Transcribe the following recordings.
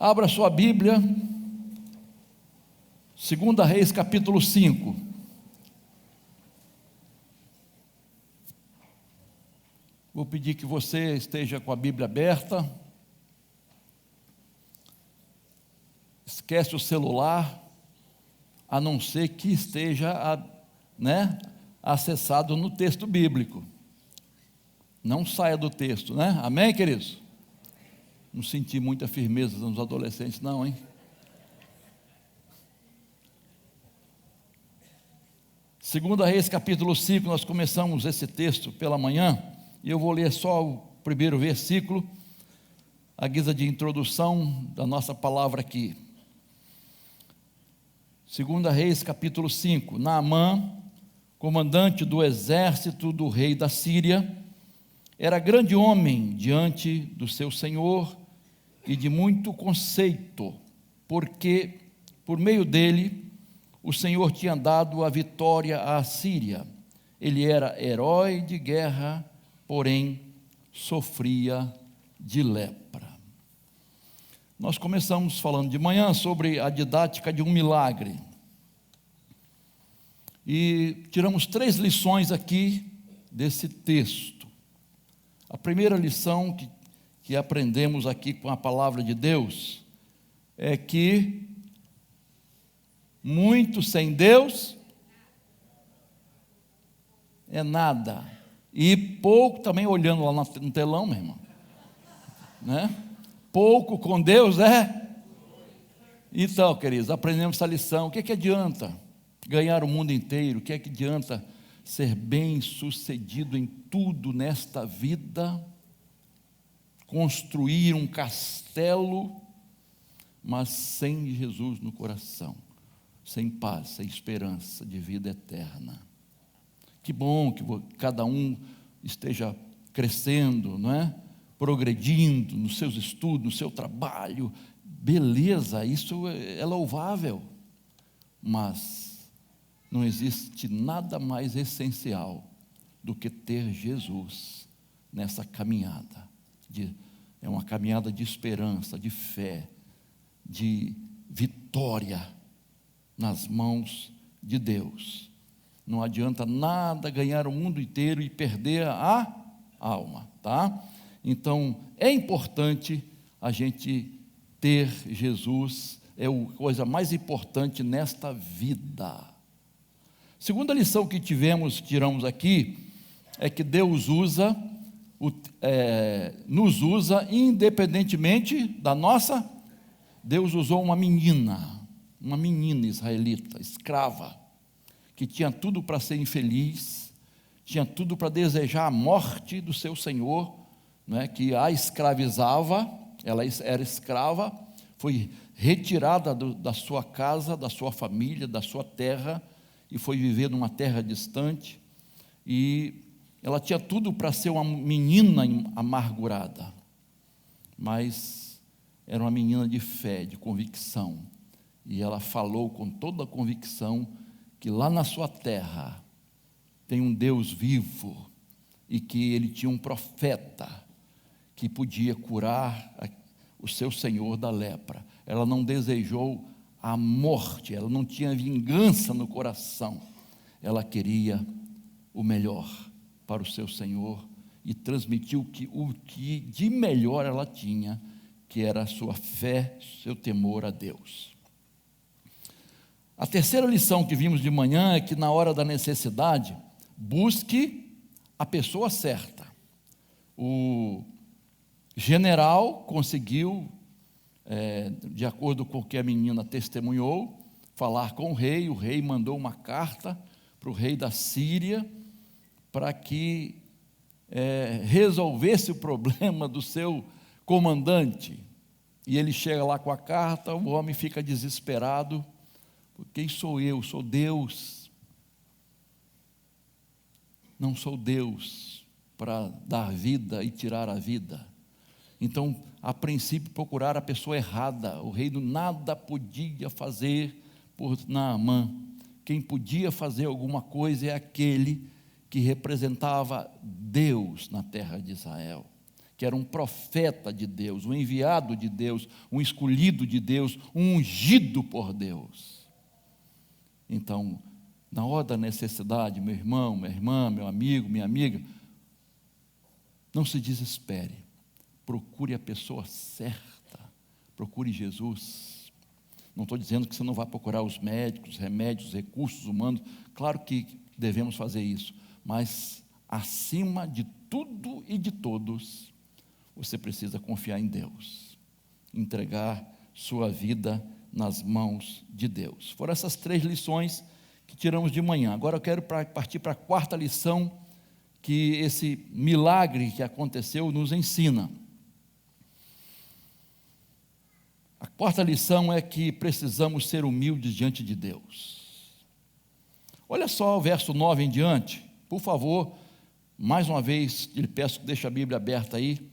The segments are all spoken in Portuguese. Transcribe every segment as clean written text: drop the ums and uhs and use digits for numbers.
Abra sua Bíblia, 2 Reis, capítulo 5. Vou pedir que você esteja com a Bíblia aberta. Esquece o celular, a não ser que esteja acessado no texto bíblico. Não saia do texto, né? Amém, queridos? Não senti muita firmeza nos adolescentes, não, hein? 2 Reis, capítulo 5, nós começamos esse texto pela manhã, e eu vou ler só o primeiro versículo, à guisa de introdução da nossa palavra aqui. 2 Reis, capítulo 5. Naamã, comandante do exército do rei da Síria, era grande homem diante do seu senhor e de muito conceito, porque por meio dele o Senhor tinha dado a vitória à Síria. Ele era herói de guerra, porém sofria de lepra. Nós começamos falando de manhã sobre a didática de um milagre. E tiramos 3 lições aqui desse texto. A primeira lição que aprendemos aqui com a palavra de Deus é que muito sem Deus é nada. E pouco, também olhando lá no telão, meu irmão, né? Pouco com Deus é. Então, queridos, aprendemos essa lição. O que adianta ganhar o mundo inteiro? O que adianta ser bem sucedido em tudo nesta vida, construir um castelo, mas sem Jesus no coração, sem paz, sem esperança de vida eterna? Que bom que cada um esteja crescendo, não é? Progredindo nos seus estudos, no seu trabalho, beleza, isso é louvável, mas não existe nada mais essencial do que ter Jesus nessa caminhada. É uma caminhada de esperança, de fé, de vitória nas mãos de Deus. Não adianta nada ganhar o mundo inteiro e perder a alma, tá? Então, é importante a gente ter Jesus, é a coisa mais importante nesta vida. Segunda lição que tiramos aqui, é que Deus nos usa independentemente da nossa. Deus usou uma menina israelita, escrava, que tinha tudo para ser infeliz, tinha tudo para desejar a morte do seu senhor, né, que a escravizava. Ela era escrava, foi retirada da sua casa, da sua família, da sua terra, e foi viver numa terra distante, e ela tinha tudo para ser uma menina amargurada, mas era uma menina de fé, de convicção, e ela falou com toda a convicção que lá na sua terra tem um Deus vivo, e que ele tinha um profeta que podia curar o seu senhor da lepra. Ela não desejou a morte, ela não tinha vingança no coração, ela queria o melhor para o seu senhor, e transmitiu o que de melhor ela tinha, que era a sua fé, seu temor a Deus. A terceira lição que vimos de manhã é que na hora da necessidade, busque a pessoa certa. O general conseguiu, de acordo com o que a menina testemunhou, falar com o rei mandou uma carta para o rei da Síria, para que resolvesse o problema do seu comandante. E ele chega lá com a carta, o homem fica desesperado. Quem sou eu? Sou Deus? Não sou Deus para dar vida e tirar a vida. Então, a princípio, procurar a pessoa errada. O rei nada podia fazer por Naamã. Quem podia fazer alguma coisa é aquele que representava Deus na terra de Israel, que era um profeta de Deus, um enviado de Deus, um escolhido de Deus, um ungido por Deus. Então, na hora da necessidade, meu irmão, minha irmã, meu amigo, minha amiga, não se desespere, procure a pessoa certa, procure Jesus. Não estou dizendo que você não vai procurar os médicos, remédios, recursos humanos, claro que devemos fazer isso, mas acima de tudo e de todos, você precisa confiar em Deus, entregar sua vida nas mãos de Deus. Foram essas 3 lições que tiramos de manhã. Agora eu quero partir para a 4ª lição, que esse milagre que aconteceu nos ensina. A 4ª lição é que precisamos ser humildes diante de Deus. Olha só o verso 9 em diante, por favor, mais uma vez, lhe peço que deixe a Bíblia aberta aí,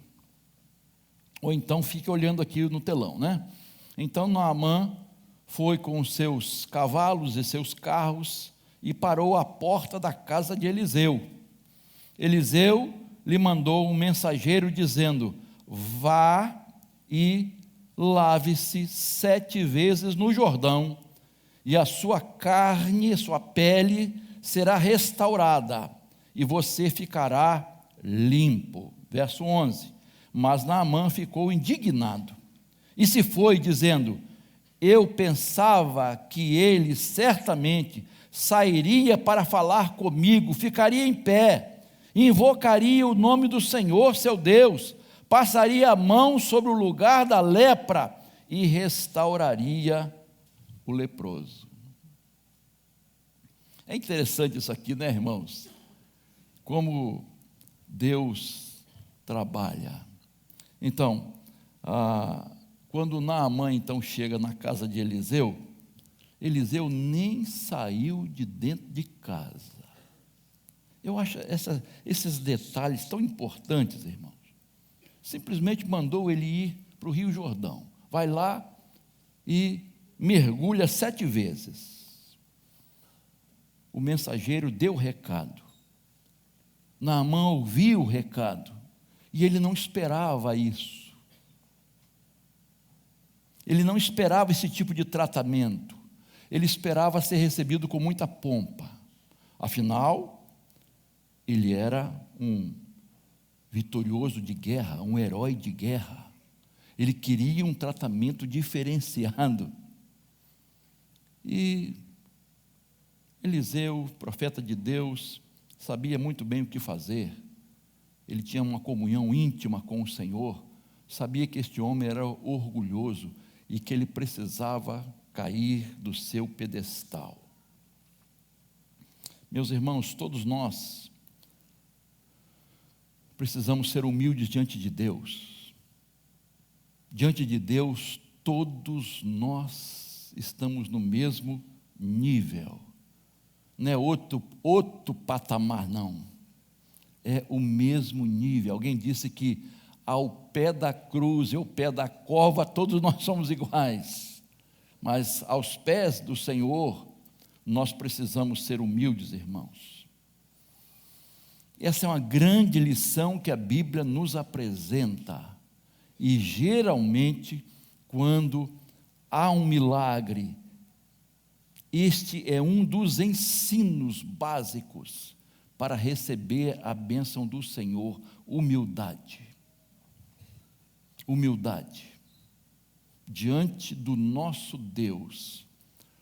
ou então fique olhando aqui no telão, né? Então Naamã foi com os seus cavalos e seus carros e parou à porta da casa de Eliseu. Eliseu lhe mandou um mensageiro dizendo: vá e lave-se 7 vezes no Jordão, e a sua carne, sua pele será restaurada, e você ficará limpo. Verso 11. Mas Naamã ficou indignado, e se foi dizendo: eu pensava que ele certamente sairia para falar comigo, ficaria em pé, invocaria o nome do Senhor seu Deus, passaria a mão sobre o lugar da lepra e restauraria o leproso. É interessante isso aqui, né, irmãos? Como Deus trabalha. Então, quando Naamã então chega na casa de Eliseu, Eliseu nem saiu de dentro de casa. Eu acho esses detalhes tão importantes, irmãos. Simplesmente mandou ele ir para o Rio Jordão. Vai lá e mergulha 7 vezes. O mensageiro deu o recado. Naamã ouviu o recado. E ele não esperava isso. Ele não esperava esse tipo de tratamento. Ele esperava ser recebido com muita pompa. Afinal, ele era um vitorioso de guerra, um herói de guerra. Ele queria um tratamento diferenciado. E Eliseu, profeta de Deus, sabia muito bem o que fazer. Ele tinha uma comunhão íntima com o Senhor, sabia que este homem era orgulhoso e que ele precisava cair do seu pedestal. Meus irmãos, todos nós precisamos ser humildes diante de Deus. Diante de Deus, todos nós estamos no mesmo nível. Não é outro patamar, não. É o mesmo nível. Alguém disse que ao pé da cruz e ao pé da cova, todos nós somos iguais. Mas aos pés do Senhor, nós precisamos ser humildes, irmãos. Essa é uma grande lição que a Bíblia nos apresenta. E geralmente, quando há um milagre, este é um dos ensinos básicos para receber a bênção do Senhor: humildade. Humildade. Diante do nosso Deus,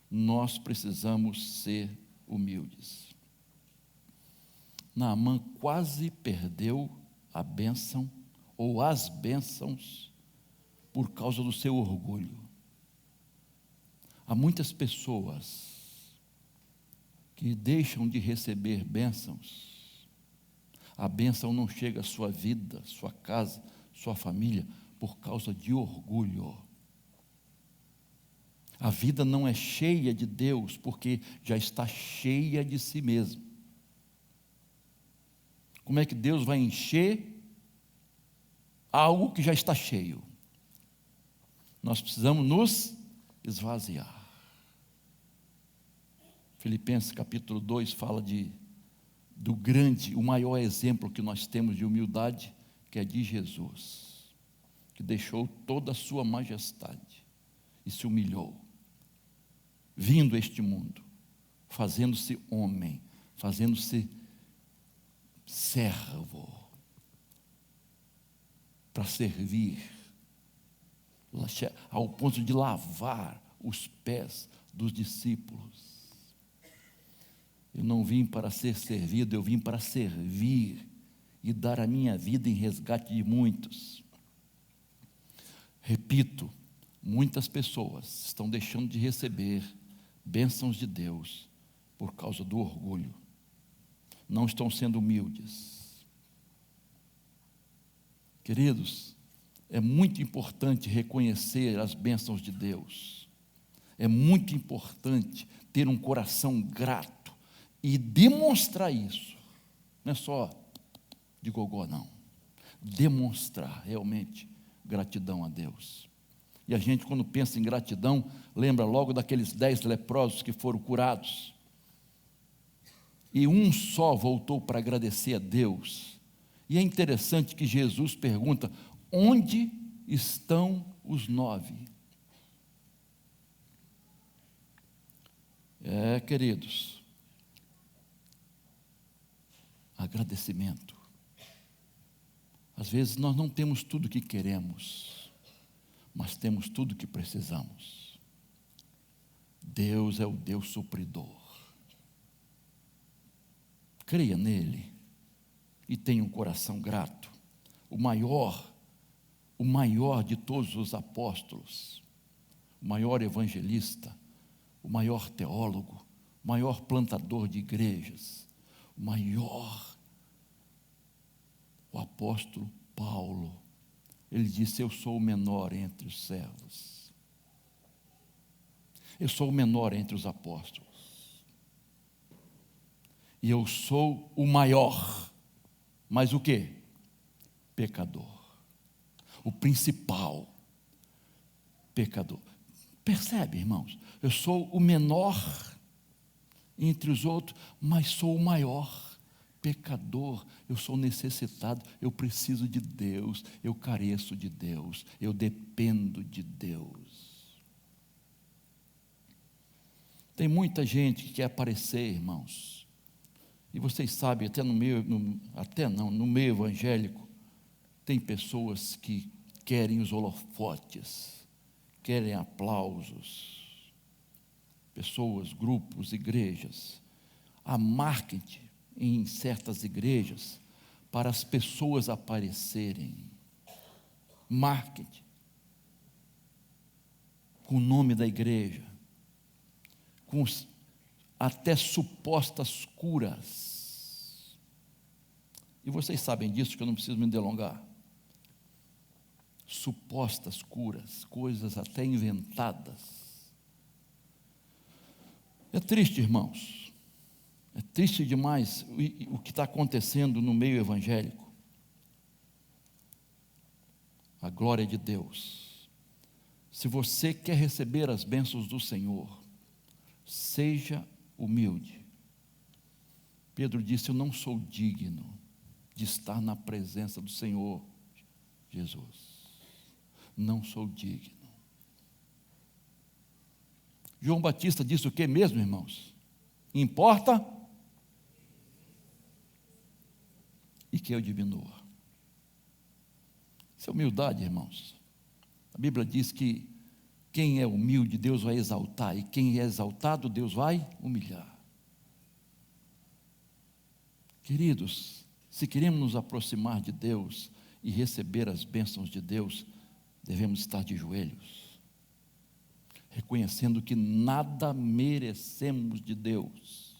nós precisamos ser humildes. Naamã quase perdeu a bênção, ou as bênçãos, por causa do seu orgulho. Há muitas pessoas que deixam de receber bênçãos. A bênção não chega à sua vida, sua casa, sua família, por causa de orgulho. A vida não é cheia de Deus, porque já está cheia de si mesmo. Como é que Deus vai encher algo que já está cheio? Nós precisamos nos esvaziar. Filipenses capítulo 2 fala do grande, o maior exemplo que nós temos de humildade, que é de Jesus, que deixou toda a sua majestade e se humilhou, vindo a este mundo, fazendo-se homem, fazendo-se servo, para servir, ao ponto de lavar os pés dos discípulos. Eu não vim para ser servido, eu vim para servir e dar a minha vida em resgate de muitos. Repito, muitas pessoas estão deixando de receber bênçãos de Deus por causa do orgulho. Não estão sendo humildes. Queridos, é muito importante reconhecer as bênçãos de Deus. É muito importante ter um coração grato e demonstrar isso. Não é só de gogó, não. Demonstrar realmente gratidão a Deus. E a gente, quando pensa em gratidão, lembra logo daqueles 10 leprosos que foram curados. E um só voltou para agradecer a Deus. E é interessante que Jesus pergunta: onde estão os 9? Queridos, agradecimento. Às vezes nós não temos tudo o que queremos, mas temos tudo o que precisamos. Deus é o Deus supridor. Creia nele e tenha um coração grato. O maior de todos os apóstolos, o maior evangelista, o maior teólogo, o maior plantador de igrejas, o apóstolo Paulo, ele disse: eu sou o menor entre os servos, eu sou o menor entre os apóstolos, e eu sou o maior, mas o quê? Pecador, o principal pecador. Percebe, irmãos? Eu sou o menor entre os outros, mas sou o maior pecador. Eu sou necessitado, eu preciso de Deus, eu careço de Deus, eu dependo de Deus. Tem muita gente que quer aparecer, irmãos, e vocês sabem, até no meio evangélico, tem pessoas que querem os holofotes, querem aplausos, pessoas, grupos, igrejas. Há marketing em certas igrejas para as pessoas aparecerem. Marketing com o nome da igreja, com até supostas curas. E vocês sabem disso, que eu não preciso me delongar. Supostas curas, coisas até inventadas. É triste, irmãos. É triste demais o que está acontecendo no meio evangélico. A glória de Deus. Se você quer receber as bênçãos do Senhor, seja humilde. Pedro disse: eu não sou digno de estar na presença do Senhor Jesus. Não sou digno. João Batista disse o que mesmo, irmãos? Importa e que eu diminua. Isso é humildade, irmãos. A Bíblia diz que quem é humilde, Deus vai exaltar, e quem é exaltado, Deus vai humilhar. Queridos, se queremos nos aproximar de Deus e receber as bênçãos de Deus, devemos estar de joelhos, reconhecendo que nada merecemos de Deus.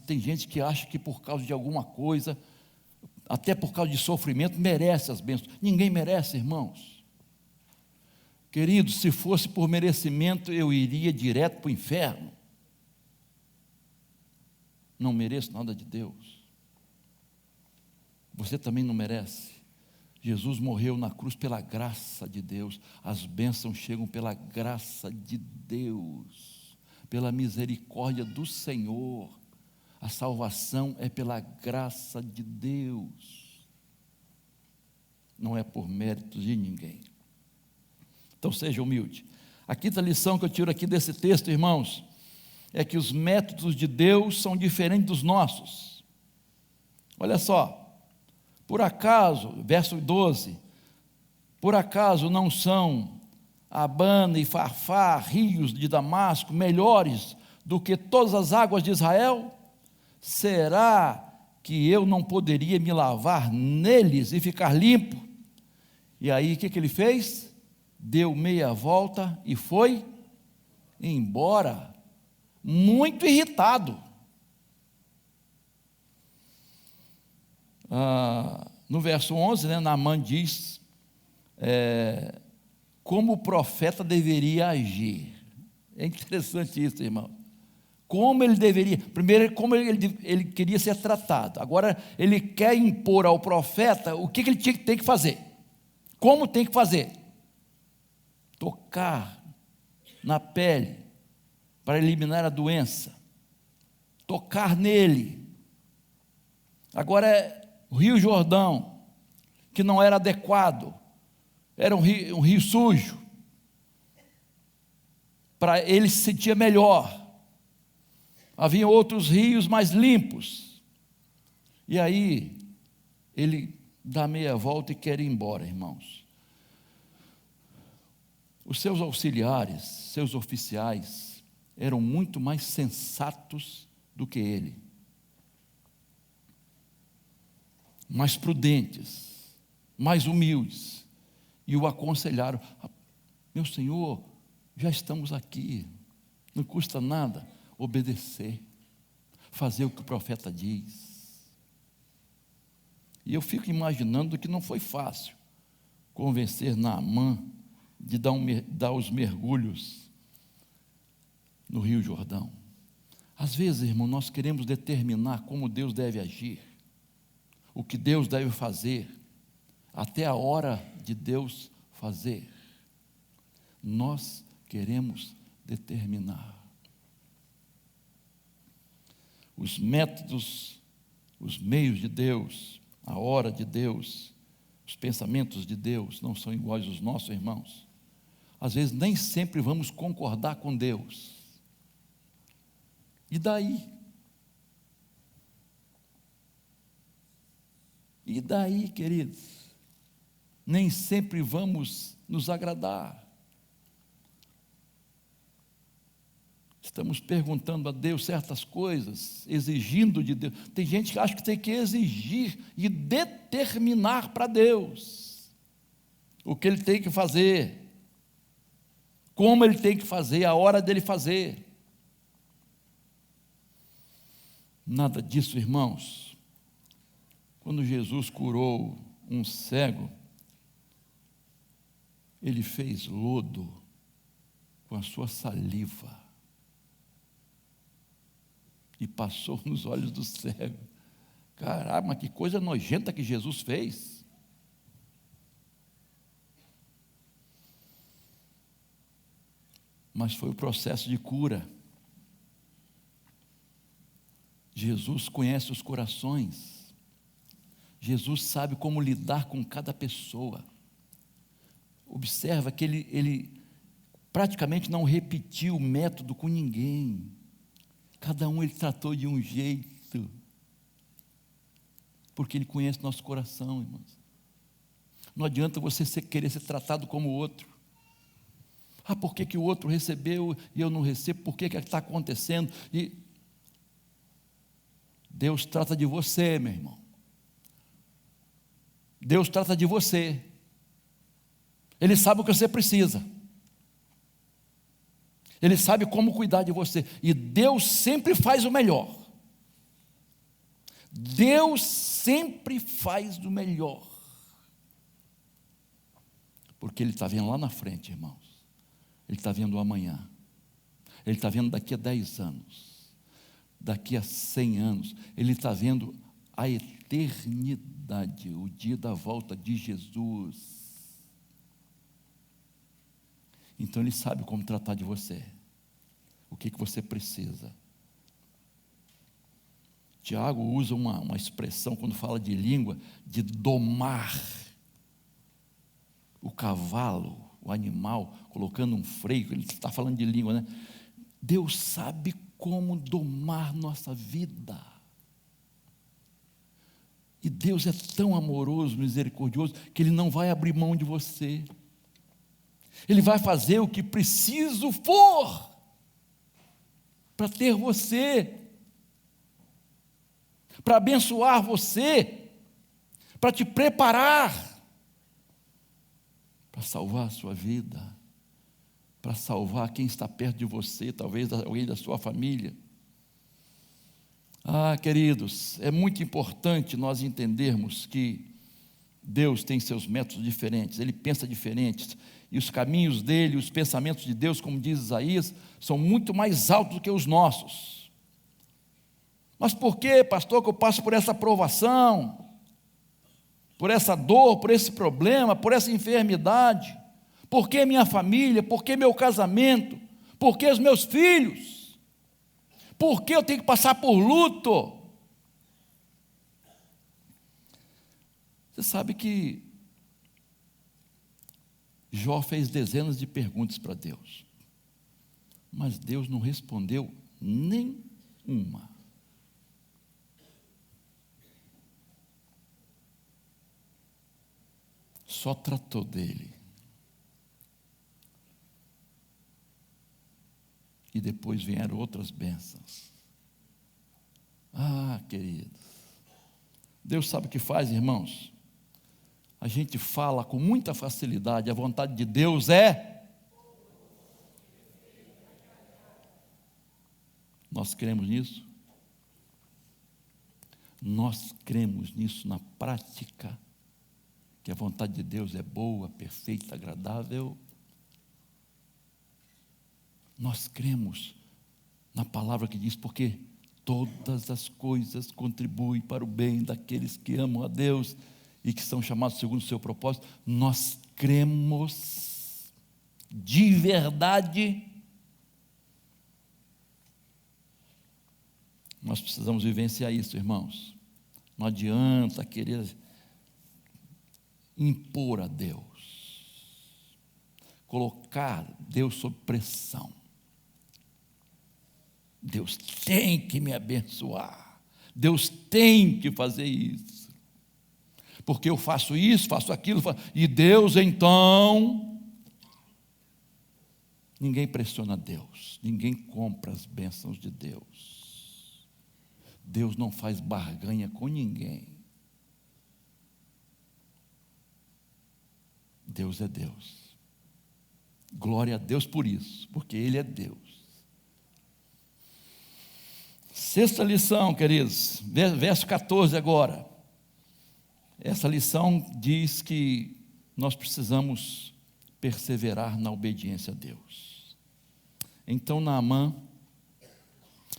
Tem gente que acha que por causa de alguma coisa, até por causa de sofrimento, merece as bênçãos. Ninguém merece, irmãos. Queridos, se fosse por merecimento, eu iria direto para o inferno. Não mereço nada de Deus. Você também não merece. Jesus morreu na cruz pela graça de Deus. As bênçãos chegam pela graça de Deus, pela misericórdia do Senhor. A salvação é pela graça de Deus, não é por méritos de ninguém. Então seja humilde. A quinta lição que eu tiro aqui desse texto, irmãos, é que os métodos de Deus são diferentes dos nossos. Olha só, por acaso, verso 12, por acaso não são Abana e Farfar, rios de Damasco, melhores do que todas as águas de Israel? Será que eu não poderia me lavar neles e ficar limpo? E aí o que ele fez? Deu meia volta e foi embora, muito irritado. No verso 11, Naamã diz como o profeta deveria agir. É interessante isso, irmão. Como ele deveria, primeiro, como ele queria ser tratado. Agora, ele quer impor ao profeta o que ele tem que fazer. Como tem que fazer? Tocar na pele para eliminar a doença. Tocar nele. Agora, o Rio Jordão, que não era adequado, era um rio sujo. Para ele se sentir melhor. Havia outros rios mais limpos. E aí, ele dá meia volta e quer ir embora, irmãos. Os seus auxiliares, seus oficiais, eram muito mais sensatos do que ele. Mais prudentes, mais humildes. E o aconselharam: meu senhor, já estamos aqui, não custa nada obedecer, fazer o que o profeta diz. E eu fico imaginando que não foi fácil convencer Naamã de dar os mergulhos no Rio Jordão. Às vezes, irmão, nós queremos determinar como Deus deve agir, o que Deus deve fazer, até a hora de Deus fazer. Nós queremos determinar. Os métodos, os meios de Deus, a hora de Deus, os pensamentos de Deus não são iguais aos nossos, irmãos. Às vezes nem sempre vamos concordar com Deus. E daí? E daí, queridos? Nem sempre vamos nos agradar. Estamos perguntando a Deus certas coisas, exigindo de Deus. Tem gente que acha que tem que exigir e determinar para Deus o que Ele tem que fazer, como Ele tem que fazer, a hora dele fazer. Nada disso, irmãos. Quando Jesus curou um cego, Ele fez lodo com a sua saliva e passou nos olhos do cego. Caramba, que coisa nojenta que Jesus fez. Mas foi o processo de cura. Jesus conhece os corações. Jesus sabe como lidar com cada pessoa. Observa que ele praticamente não repetiu o método com ninguém. Cada um ele tratou de um jeito, porque ele conhece nosso coração, irmãos. Não adianta você querer ser tratado como o outro. Por que o outro recebeu e eu não recebo? Por que está acontecendo? E Deus trata de você, meu irmão. Deus trata de você. Ele sabe o que você precisa. Ele sabe como cuidar de você. E Deus sempre faz o melhor. Deus sempre faz o melhor. Porque Ele está vendo lá na frente, irmãos. Ele está vendo o amanhã. Ele está vendo daqui a 10 anos. Daqui a 100 anos. Ele está vendo a eternidade. O dia da volta de Jesus. Então Ele sabe como tratar de você. O que você precisa. Tiago usa uma expressão, quando fala de língua, de domar o cavalo, o animal, colocando um freio. Ele está falando de língua, né? Deus sabe como domar nossa vida. E Deus é tão amoroso, misericordioso, que Ele não vai abrir mão de você. Ele vai fazer o que preciso for para ter você, para abençoar você, para te preparar, para salvar a sua vida, para salvar quem está perto de você, talvez alguém da sua família. Queridos, é muito importante nós entendermos que Deus tem seus métodos diferentes, Ele pensa diferentes, e os caminhos dEle, os pensamentos de Deus, como diz Isaías, são muito mais altos do que os nossos. Mas por que, pastor, que eu passo por essa provação, por essa dor, por esse problema, por essa enfermidade? Por que minha família? Por que meu casamento? Por que os meus filhos? Por que eu tenho que passar por luto? Você sabe que Jó fez dezenas de perguntas para Deus, mas Deus não respondeu nenhuma. Só tratou dele. E depois vieram outras bênçãos. Queridos, Deus sabe o que faz, irmãos? A gente fala com muita facilidade, a vontade de Deus é. Nós cremos nisso? Nós cremos nisso na prática, que a vontade de Deus é boa, perfeita, agradável. Nós cremos na palavra que diz, porque todas as coisas contribuem para o bem daqueles que amam a Deus e que são chamados segundo o seu propósito. Nós cremos de verdade. Nós precisamos vivenciar isso, irmãos. Não adianta querer impor a Deus, colocar Deus sob pressão. Deus tem que me abençoar, Deus tem que fazer isso, porque eu faço isso, faço aquilo, e Deus então. Ninguém pressiona Deus, ninguém compra as bênçãos de Deus. Deus não faz barganha com ninguém. Deus é Deus. Glória a Deus por isso, porque Ele é Deus. Sexta lição, queridos, verso 14 agora. Essa lição diz que nós precisamos perseverar na obediência a Deus. Então Naamã,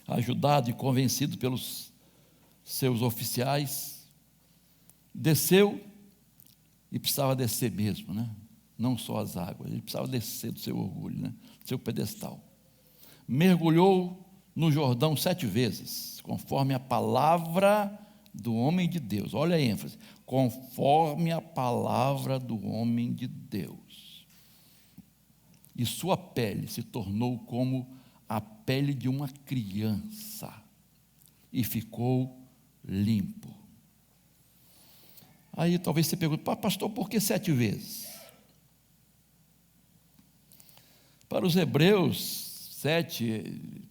ajudado e convencido pelos seus oficiais, desceu, e precisava descer mesmo, né? Não só as águas, ele precisava descer do seu orgulho, né? Do seu pedestal. Mergulhou no Jordão 7 vezes, conforme a palavra do homem de Deus. Olha a ênfase, conforme a palavra do homem de Deus. E sua pele se tornou como a pele de uma criança, e ficou limpo. Aí talvez você pergunte, pastor, por que 7 vezes? Para os hebreus, 7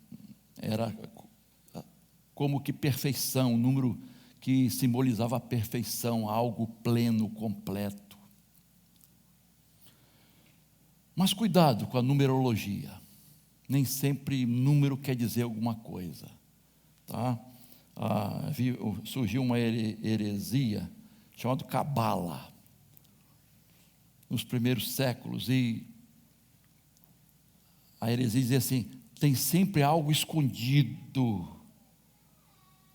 era como que perfeição, um número que simbolizava a perfeição, algo pleno, completo. Mas cuidado com a numerologia, nem sempre número quer dizer alguma coisa, tá? Surgiu uma heresia chamada Cabala, nos primeiros séculos, e a heresia dizia assim, tem sempre algo escondido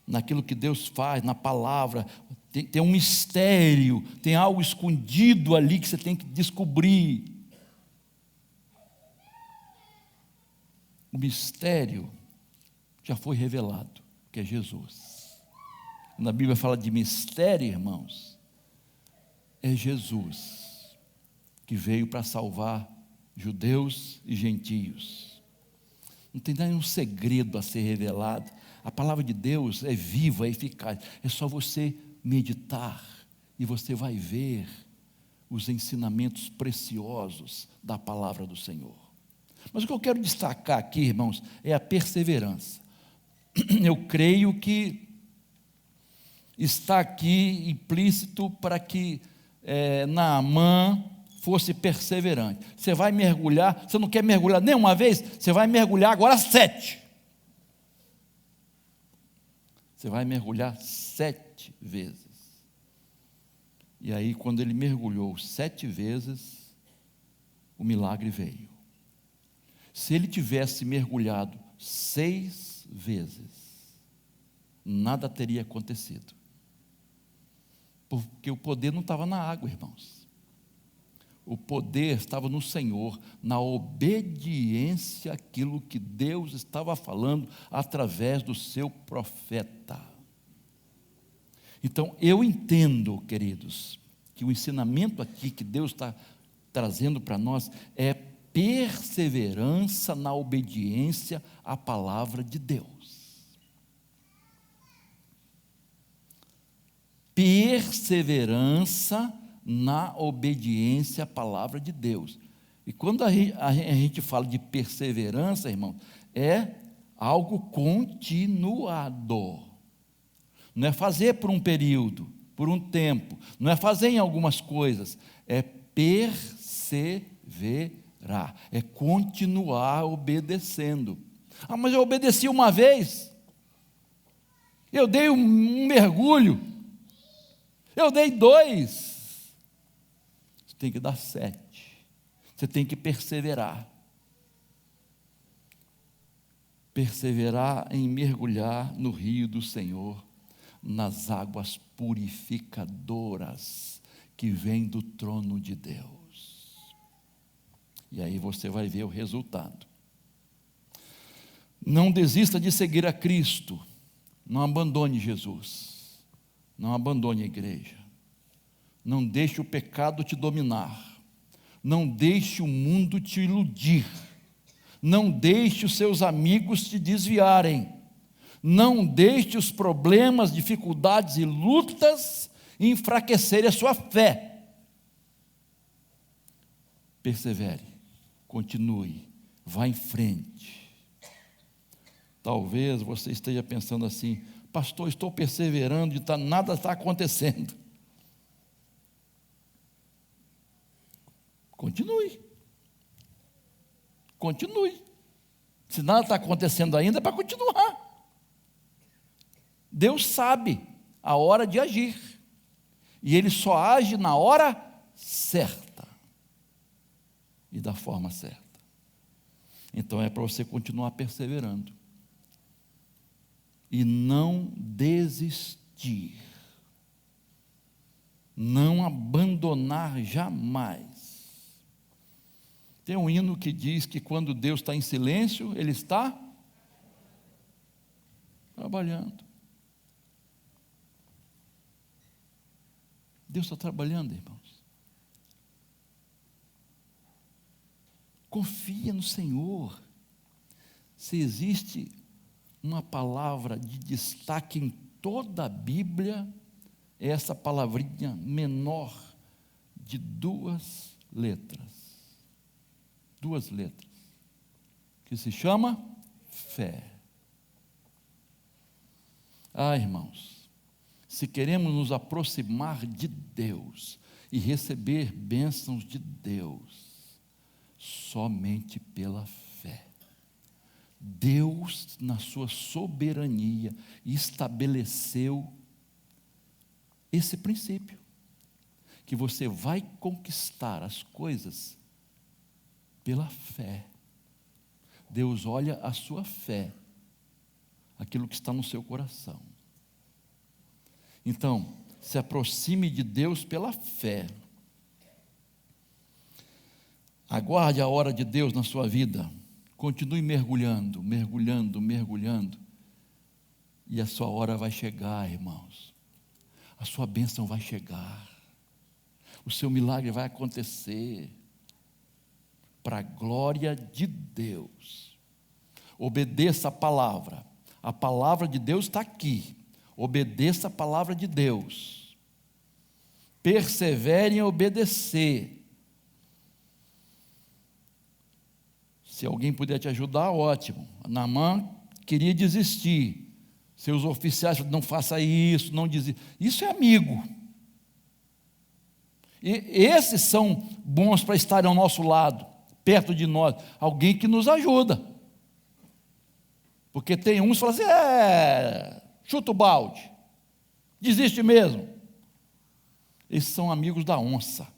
naquilo que Deus faz, na palavra, tem um mistério, tem algo escondido ali que você tem que descobrir. O mistério já foi revelado, que é Jesus. Quando a Bíblia fala de mistério, irmãos, é Jesus que veio para salvar judeus e gentios. Não tem nenhum segredo a ser revelado. A palavra de Deus é viva, é eficaz. É só você meditar e você vai ver os ensinamentos preciosos da palavra do Senhor. Mas o que eu quero destacar aqui, irmãos, é a perseverança. Eu creio que está aqui implícito para que Naamã fosse perseverante. Você vai mergulhar, você não quer mergulhar nem uma vez, você vai mergulhar agora 7. Você vai mergulhar 7 vezes. E aí, quando ele mergulhou 7 vezes, o milagre veio. Se ele tivesse mergulhado 6 vezes, nada teria acontecido. Porque o poder não estava na água, irmãos. O poder estava no Senhor, na obediência àquilo que Deus estava falando através do seu profeta. Então, eu entendo, queridos, que o ensinamento aqui que Deus está trazendo para nós é perseverança na obediência à palavra de Deus. Perseverança na obediência à palavra de Deus. E quando a gente fala de perseverança, irmão, é algo continuado. Não é fazer por um período, por um tempo, não é fazer em algumas coisas, é perseverar, é continuar obedecendo. Ah, mas eu obedeci uma vez, eu dei um mergulho, eu dei 2, você tem que dar 7, você tem que perseverar em mergulhar no rio do Senhor, nas águas purificadoras que vêm do trono de Deus. E aí você vai ver o resultado. Não desista de seguir a Cristo. Não abandone Jesus. Não abandone a igreja. Não deixe o pecado te dominar. Não deixe o mundo te iludir. Não deixe os seus amigos te desviarem. Não deixe os problemas, dificuldades e lutas enfraquecerem a sua fé. Persevere, continue, vá em frente. Talvez você esteja pensando assim: pastor, estou perseverando e nada está acontecendo. Continue. Se nada está acontecendo ainda, é para continuar. Deus sabe a hora de agir, e Ele só age na hora certa e da forma certa. Então é para você continuar perseverando e não desistir, não abandonar jamais. Tem um hino que diz que quando Deus está em silêncio, Ele está trabalhando. Deus está trabalhando, irmãos. Confia no Senhor. Se existe uma palavra de destaque em toda a Bíblia, é essa palavrinha menor de 2 letras. 2 letras. Que se chama fé. Ah, irmãos. Se queremos nos aproximar de Deus e receber bênçãos de Deus, somente pela fé. Deus, na sua soberania, estabeleceu esse princípio, que você vai conquistar as coisas pela fé. Deus olha a sua fé, aquilo que está no seu coração. Então, se aproxime de Deus pela fé. Aguarde a hora de Deus na sua vida. Continue mergulhando. E a sua hora vai chegar, irmãos. A sua bênção vai chegar. O seu milagre vai acontecer. Para a glória de Deus. Obedeça a palavra. A palavra de Deus está aqui. Obedeça a palavra de Deus. Persevere em obedecer. Se alguém puder te ajudar, ótimo. Naamã queria desistir. Seus oficiais falaram, não faça isso, não desista. Isso é amigo. E esses são bons para estarem ao nosso lado, perto de nós. Alguém que nos ajuda. Porque tem uns que falam assim, chuta o balde. Desiste mesmo. Esses são amigos da onça.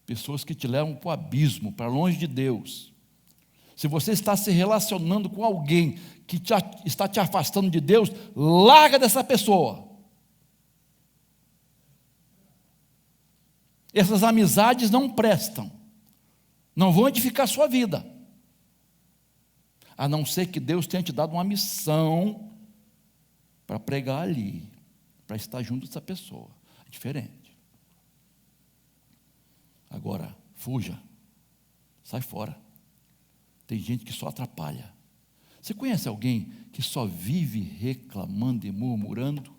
Pessoas que te levam para o abismo, para longe de Deus. Se você está se relacionando com alguém que está te afastando de Deus, larga dessa pessoa. Essas amizades não prestam. Não vão edificar a sua vida. A não ser que Deus tenha te dado uma missão para pregar ali, para estar junto dessa pessoa. É diferente. Agora, fuja, sai fora. Tem gente que só atrapalha. Você conhece alguém que só vive reclamando e murmurando?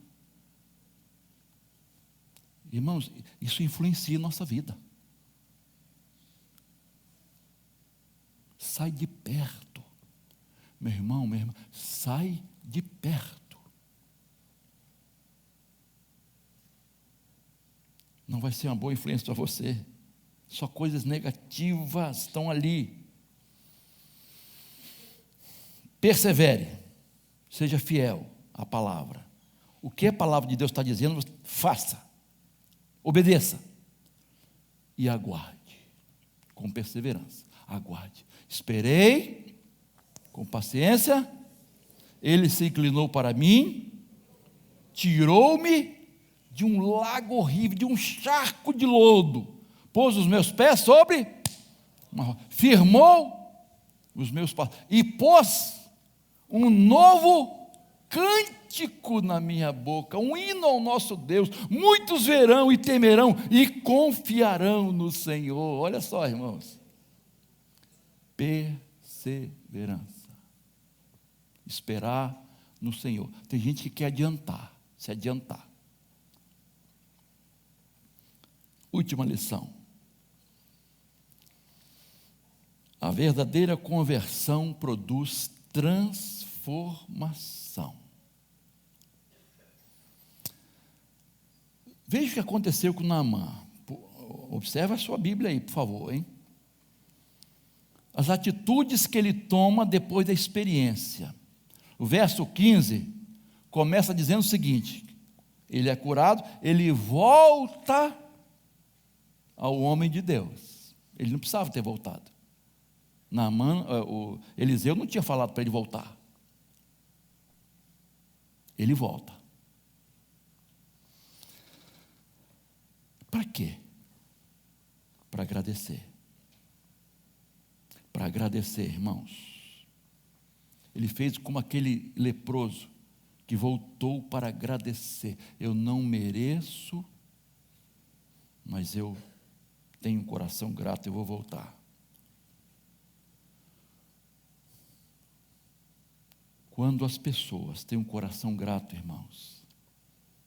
Irmãos, isso influencia a nossa vida. Sai de perto. Meu irmão, minha irmã, sai de perto. Não vai ser uma boa influência para você. Só coisas negativas estão ali. Persevere, seja fiel à palavra. O que a palavra de Deus está dizendo, faça, obedeça e aguarde, com perseverança. Aguarde. Esperei, com paciência, ele se inclinou para mim, tirou-me de um lago horrível, de um charco de lodo, pôs os meus pés sobre, firmou os meus passos e pôs um novo cântico na minha boca, um hino ao nosso Deus. Muitos verão e temerão e confiarão no Senhor. Olha só, irmãos. Perseverança. Esperar no Senhor. Tem gente que quer adiantar, se adiantar. Última lição. A verdadeira conversão produz transformação. Veja o que aconteceu com Naamã. Observe a sua Bíblia aí, por favor, hein? As atitudes que ele toma depois da experiência. O verso 15 começa dizendo o seguinte: ele é curado, ele volta ao homem de Deus. Ele não precisava ter voltado. Naamã, o Eliseu não tinha falado para ele voltar. Ele volta. Para quê? Para agradecer. Para agradecer, irmãos. Ele fez como aquele leproso que voltou para agradecer. Eu não mereço, mas eu tenho um coração grato, eu vou voltar. Quando as pessoas têm um coração grato, irmãos,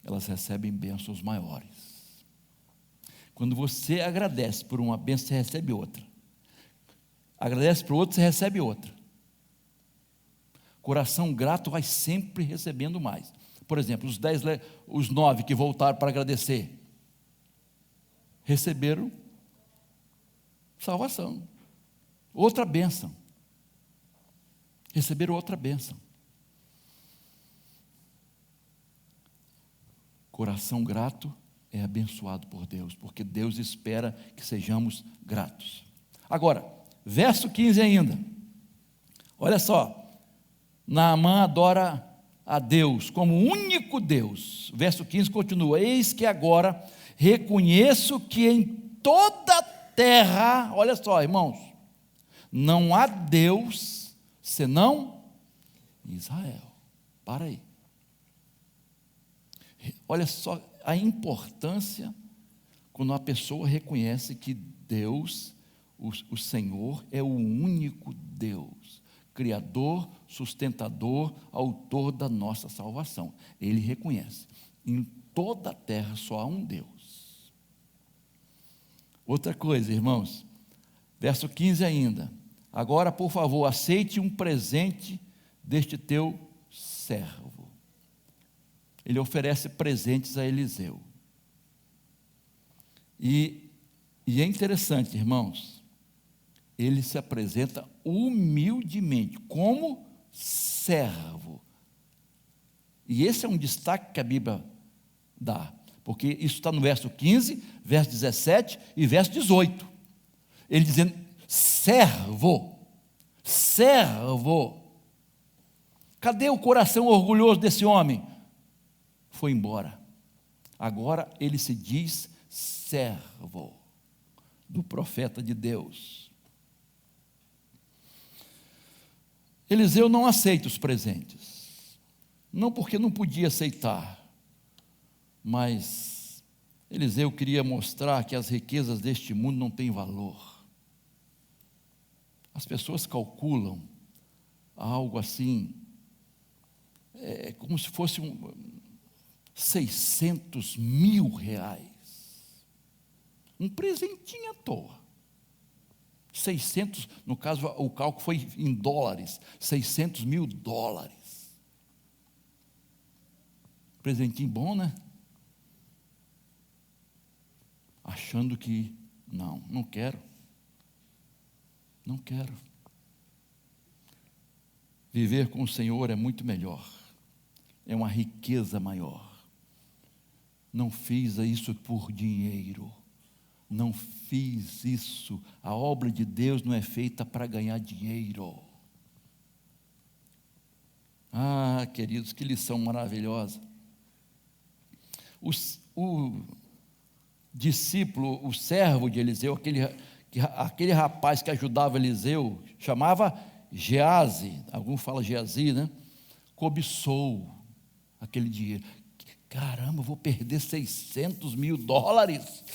elas recebem bênçãos maiores. Quando você agradece por uma bênção, você recebe outra. Agradece por outra, você recebe outra. Coração grato vai sempre recebendo mais. Por exemplo, os 9 que voltaram para agradecer, receberam salvação. Outra bênção. Receberam outra bênção. Coração grato é abençoado por Deus, porque Deus espera que sejamos gratos. Agora, verso 15 ainda. Olha só. Naamã adora a Deus como único Deus. Verso 15 continua: eis que agora reconheço que em toda a terra, olha só, irmãos, não há Deus senão Israel. Para aí. Olha só a importância quando a pessoa reconhece que Deus, o Senhor, é o único Deus, Criador, sustentador, autor da nossa salvação. Ele reconhece. Em toda a terra só há um Deus. Outra coisa, irmãos, verso 15 ainda. Agora, por favor, aceite um presente deste teu servo. Ele oferece presentes a Eliseu. E é interessante, irmãos, ele se apresenta humildemente, como servo. E esse é um destaque que a Bíblia dá, porque isso está no verso 15, verso 17 e verso 18. Ele dizendo, servo, servo. Cadê o coração orgulhoso desse homem? Foi embora. Agora ele se diz servo do profeta de Deus. Eliseu não aceita os presentes, não porque não podia aceitar, mas Eliseu queria mostrar que as riquezas deste mundo não têm valor. As pessoas calculam algo assim, como se fosse 600 mil reais. Um presentinho à toa. 600, no caso o cálculo foi em dólares, 600 mil dólares. Presentinho bom, né? Achando que, não quero. Não quero. Viver com o Senhor é muito melhor. É uma riqueza maior. Não fiz isso por dinheiro. Não fiz isso. A obra de Deus não é feita para ganhar dinheiro. Ah, queridos, que lição maravilhosa. O discípulo, o servo de Eliseu, aquele rapaz que ajudava Eliseu, chamava Geazi, alguns falam Geazi, né? Cobiçou aquele dinheiro. Caramba, eu vou perder 600 mil dólares.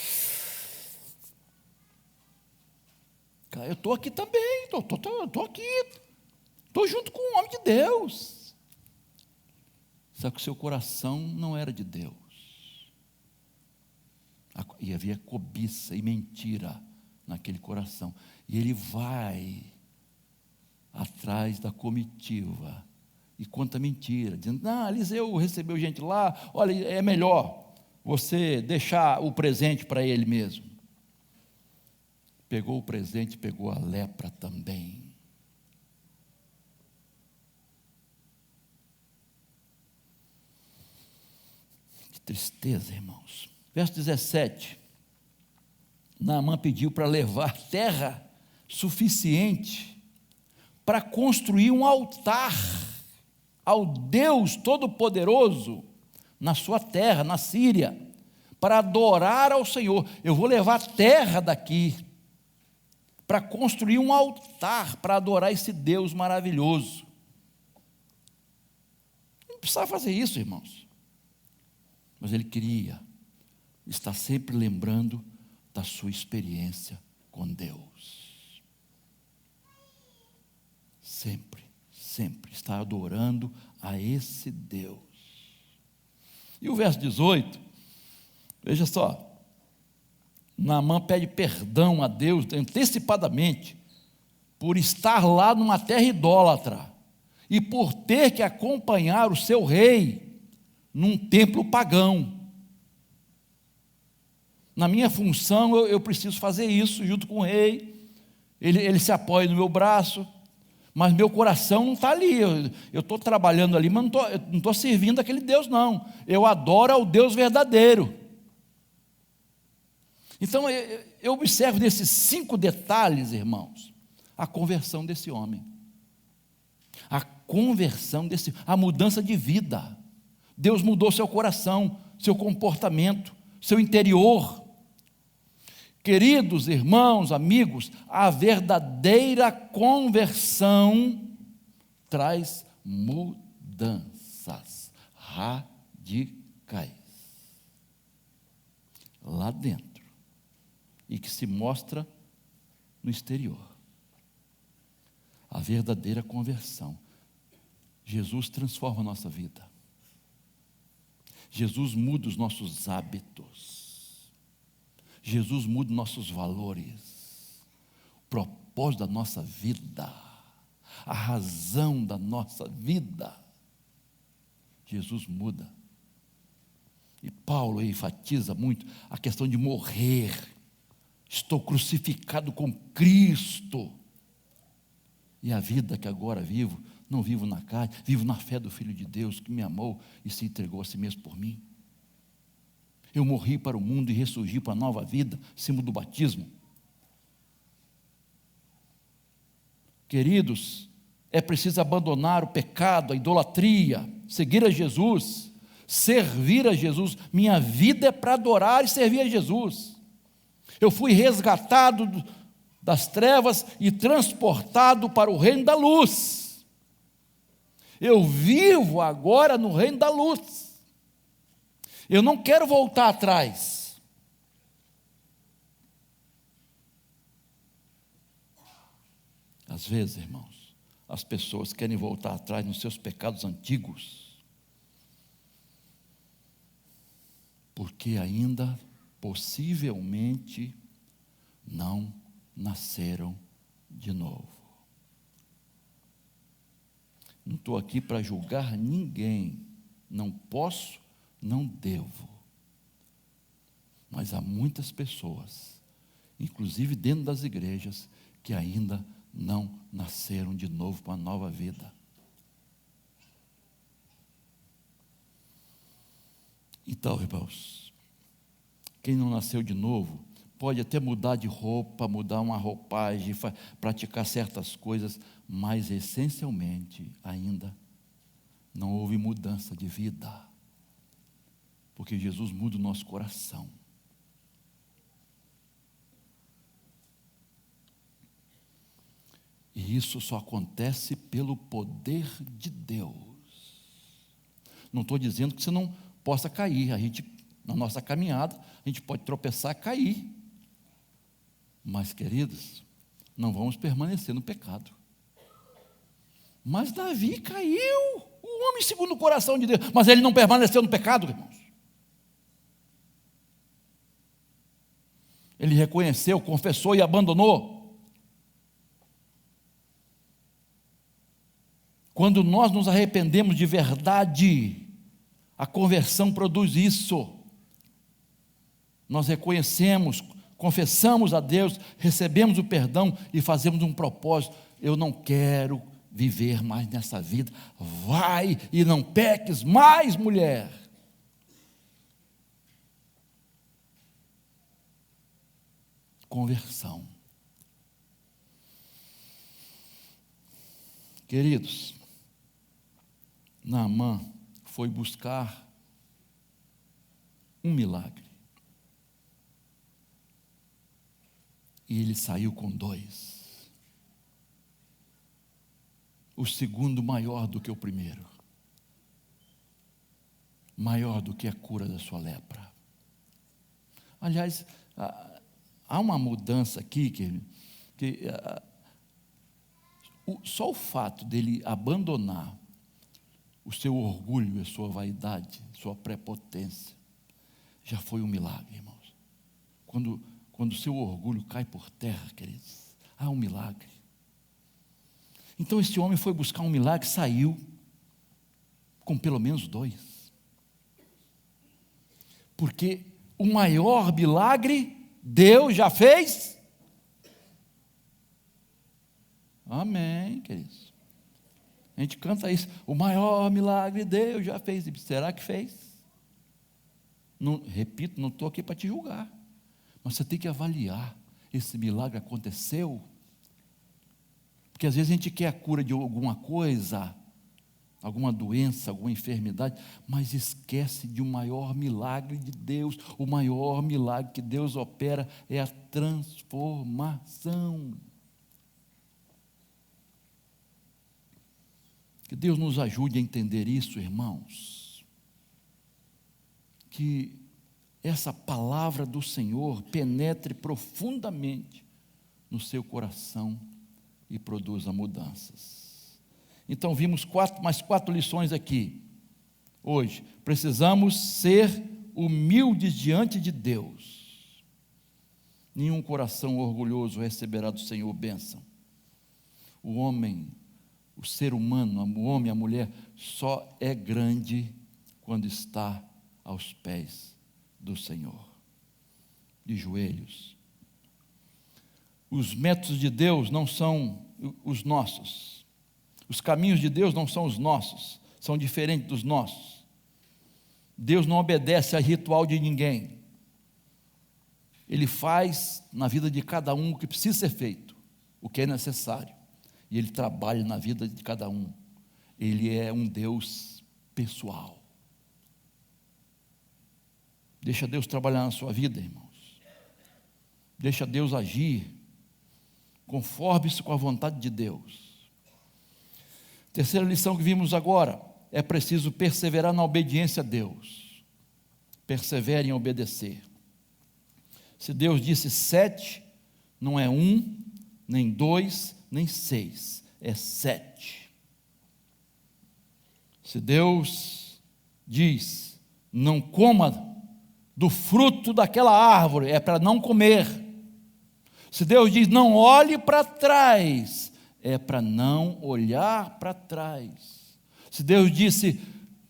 Eu estou aqui também, estou aqui, estou junto com o homem de Deus. Só que o seu coração não era de Deus. E havia cobiça e mentira naquele coração. E ele vai atrás da comitiva e conta mentira, dizendo, Eliseu recebeu gente lá, olha, é melhor você deixar o presente para ele mesmo. Pegou o presente, pegou a lepra também. Que tristeza, irmãos. Verso 17. Naamã pediu para levar terra suficiente para construir um altar ao Deus Todo-Poderoso na sua terra, na Síria, para adorar ao Senhor. Eu vou levar terra daqui para construir um altar para adorar esse Deus maravilhoso. Não precisava fazer isso, irmãos. Mas ele queria estar sempre lembrando da sua experiência com Deus. Sempre estar adorando a esse Deus. E o verso 18, veja só. Naamã pede perdão a Deus antecipadamente por estar lá numa terra idólatra e por ter que acompanhar o seu rei num templo pagão. Na minha função eu preciso fazer isso junto com o rei, ele se apoia no meu braço, mas meu coração não está ali, eu estou trabalhando ali, mas não estou servindo aquele Deus não, eu adoro ao Deus verdadeiro. Então, eu observo nesses 5 detalhes, irmãos, a conversão desse homem. A mudança de vida. Deus mudou seu coração, seu comportamento, seu interior. Queridos irmãos, amigos, a verdadeira conversão traz mudança. radicais lá dentro e que se mostra no exterior. A verdadeira conversão. Jesus transforma a nossa vida. Jesus muda os nossos hábitos. Jesus muda os nossos valores. O propósito da nossa vida. A razão da nossa vida. Jesus muda. E Paulo enfatiza muito a questão de morrer. Estou crucificado com Cristo. E a vida que agora vivo, não vivo na carne, vivo na fé do Filho de Deus, que me amou e se entregou a si mesmo por mim. Eu morri para o mundo e ressurgi para a nova vida, símbolo do batismo. Queridos, é preciso abandonar o pecado, a idolatria, seguir a Jesus, servir a Jesus. Minha vida é para adorar e servir a Jesus. Eu fui resgatado das trevas e transportado para o reino da luz. Eu vivo agora no reino da luz. Eu não quero voltar atrás. Às vezes, irmãos, as pessoas querem voltar atrás nos seus pecados antigos, porque ainda possivelmente não nasceram de novo. Não estou aqui para julgar ninguém, não posso, não devo, mas há muitas pessoas, inclusive dentro das igrejas, que ainda não nasceram de novo para uma nova vida. Então, irmãos, quem não nasceu de novo, pode até mudar de roupa, mudar uma roupagem, praticar certas coisas, mas essencialmente ainda não houve mudança de vida, porque Jesus muda o nosso coração. E isso só acontece pelo poder de Deus. Não estou dizendo que você não possa cair, na nossa caminhada, a gente pode tropeçar e cair. Mas, queridos, não vamos permanecer no pecado. Mas Davi caiu, o homem segundo o coração de Deus, mas ele não permaneceu no pecado, irmãos. Ele reconheceu, confessou e abandonou. Quando nós nos arrependemos de verdade, a conversão produz isso. Nós reconhecemos, confessamos a Deus, recebemos o perdão e fazemos um propósito. Eu não quero viver mais nessa vida. Vai e não peques mais, mulher. Conversão. Queridos, Naamã foi buscar um milagre. E ele saiu com 2. O segundo maior do que o primeiro. Maior do que a cura da sua lepra. Aliás, há uma mudança aqui só o fato dele abandonar o seu orgulho, a sua vaidade, sua prepotência, já foi um milagre, irmãos. Quando o seu orgulho cai por terra, queridos, há um milagre. Então esse homem foi buscar um milagre, saiu com pelo menos 2. Porque o maior milagre Deus já fez. Amém, queridos. A gente canta isso. O maior milagre Deus já fez. Será que fez? Não, repito, não estou aqui para te julgar. Mas você tem que avaliar. Esse milagre aconteceu? Porque às vezes a gente quer a cura de alguma coisa, alguma doença, alguma enfermidade, mas esquece de um maior milagre de Deus. O maior milagre que Deus opera é a transformação. Que Deus nos ajude a entender isso, irmãos. que essa palavra do Senhor penetre profundamente no seu coração e produza mudanças. Então vimos mais quatro lições aqui. Hoje, precisamos ser humildes diante de Deus. Nenhum coração orgulhoso receberá do Senhor bênção. O homem, o ser humano, o homem, a mulher, só é grande quando está aos pés do Senhor, de joelhos. Os métodos de Deus não são os nossos. Os caminhos de Deus não são os nossos, são diferentes dos nossos. Deus não obedece a ritual de ninguém. Ele faz na vida de cada um o que precisa ser feito, o que é necessário. E Ele trabalha na vida de cada um. Ele é um Deus pessoal. Deixa Deus trabalhar na sua vida, irmãos. Deixa Deus agir. Conforme-se com a vontade de Deus. Terceira lição que vimos agora: é preciso perseverar na obediência a Deus. Persevere em obedecer. Se Deus disse 7, não é 1, nem 2, nem 6, é 7. Se Deus diz, não coma do fruto daquela árvore, é para não comer. Se Deus diz, não olhe para trás, é para não olhar para trás. Se Deus disse,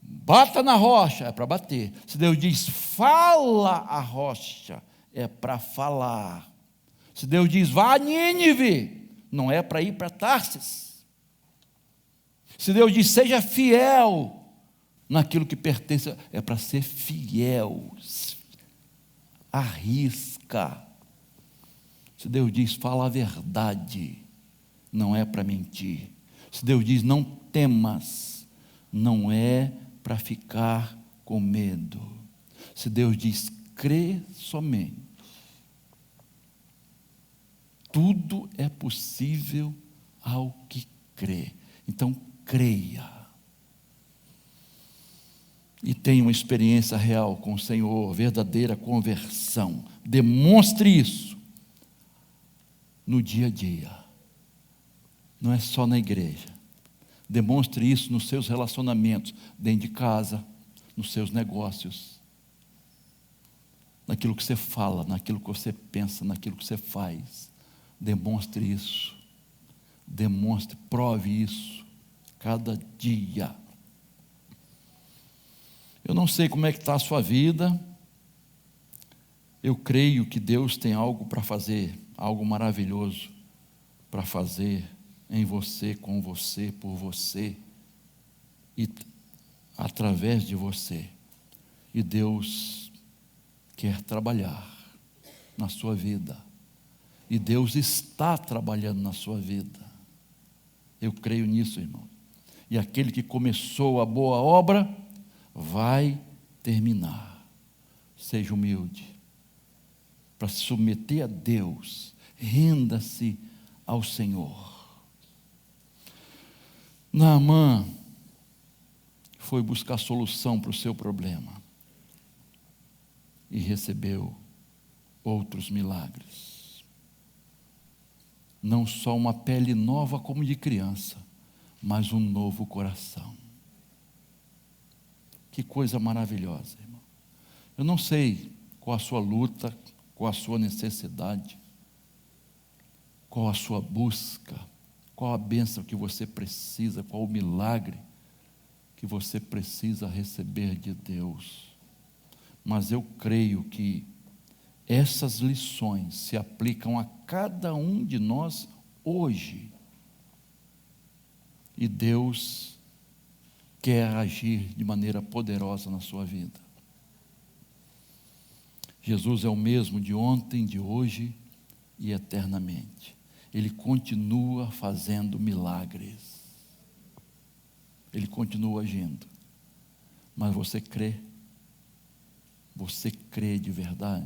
bata na rocha, é para bater. Se Deus diz, fala a rocha, é para falar. Se Deus diz, vá a Nínive, não é para ir para Tarsis. Se Deus diz, seja fiel naquilo que pertence, é para ser fiel. Arrisca. Se Deus diz, fala a verdade, não é para mentir. Se Deus diz, não temas, não é para ficar com medo. Se Deus diz, crê somente. Tudo é possível ao que crê. Então, creia. E tenha uma experiência real com o Senhor, verdadeira conversão. Demonstre isso no dia a dia. Não é só na igreja. Demonstre isso nos seus relacionamentos, dentro de casa, nos seus negócios, naquilo que você fala, naquilo que você pensa, naquilo que você faz. Demonstre isso. Demonstre, prove isso cada dia. Eu não sei como é que está a sua vida. Eu creio que Deus tem algo para fazer, algo maravilhoso para fazer em você, com você, por você e através de você. E Deus quer trabalhar na sua vida. E Deus está trabalhando na sua vida. Eu creio nisso, irmão. E aquele que começou a boa obra vai terminar. Seja humilde para se submeter a Deus. Renda-se ao Senhor. Naamã foi buscar solução para o seu problema e recebeu outros milagres. Não só uma pele nova como de criança, mas um novo coração. Que coisa maravilhosa, irmão. Eu não sei qual a sua luta, qual a sua necessidade, qual a sua busca, qual a bênção que você precisa, qual o milagre que você precisa receber de Deus. Mas eu creio que essas lições se aplicam a cada um de nós hoje. E Deus quer agir de maneira poderosa na sua vida. Jesus é o mesmo de ontem, de hoje e eternamente. Ele continua fazendo milagres. Ele continua agindo. Mas você crê? Você crê de verdade?